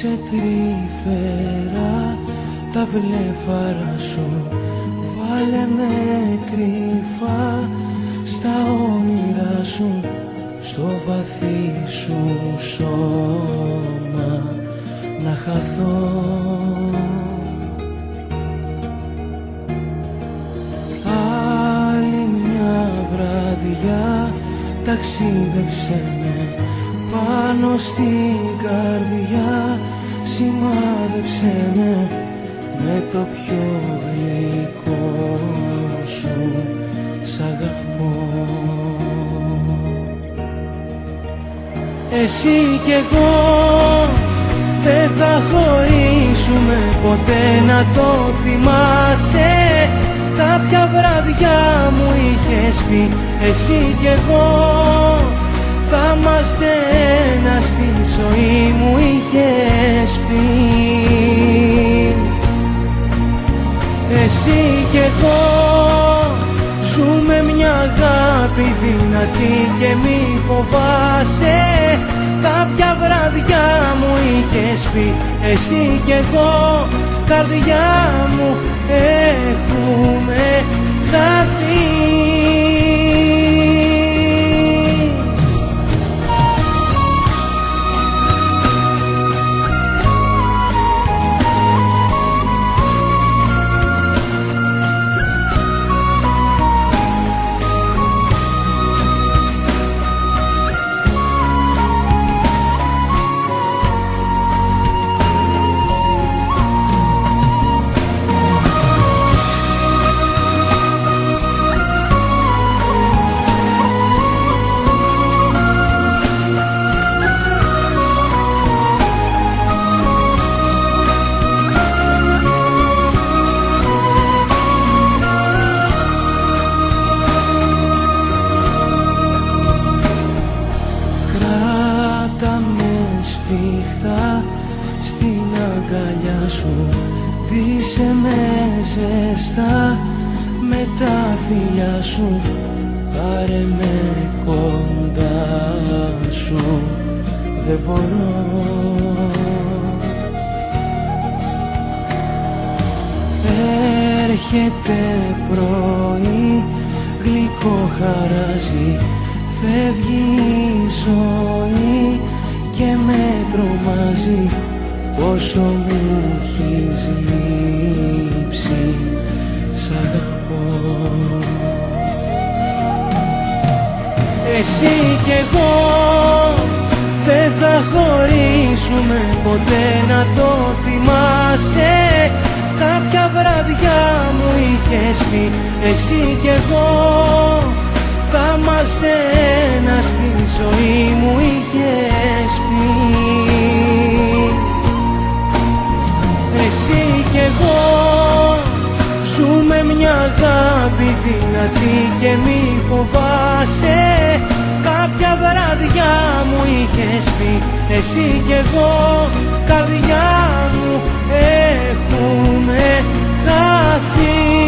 σε τρυφερά τα βλέφαρα σου, βάλε με κρυφά στα όνειρά σου, στο βαθύ σου σώμα να χαθώ. Άλλη μια βραδιά ταξίδεψε με πάνω στην καρδιά, σημάδεψε με το πιο γλυκό σου σ' αγαπώ. Εσύ κι εγώ δεν θα χωρίσουμε ποτέ, να το θυμάσαι. Κάποια βραδιά μου είχες πει, εσύ κι εγώ θα είμαστε ένα, στη ζωή μου είχες πει. Εσύ κι εγώ ζούμε μια αγάπη δυνατή και μη φοβάσαι. Κάποια βραδιά μου είχες πει, εσύ κι εγώ καρδιά μου έχουμε χαθεί. Στην αγκαλιά σου ντύσε με ζεστά με τα φιλιά σου, πάρε με κοντά σου, δεν μπορώ. Έρχεται πρωί, γλυκό χαράζει, φεύγει η ζωή και με τρομάζει πόσο μου έχεις λείψει, σ' αγαπώ. Εσύ κι εγώ δεν θα χωρίσουμε ποτέ, να το θυμάσαι. Κάποια βραδιά μου είχες πει, εσύ κι εγώ θα είμαστε ένα, στη ζωή μου είχες πει. Εσύ κι εγώ ζούμε μια αγάπη δυνατή και μη φοβάσαι. Κάποια βραδιά μου είχες πει, εσύ κι εγώ καρδιά μου έχουμε χαθεί.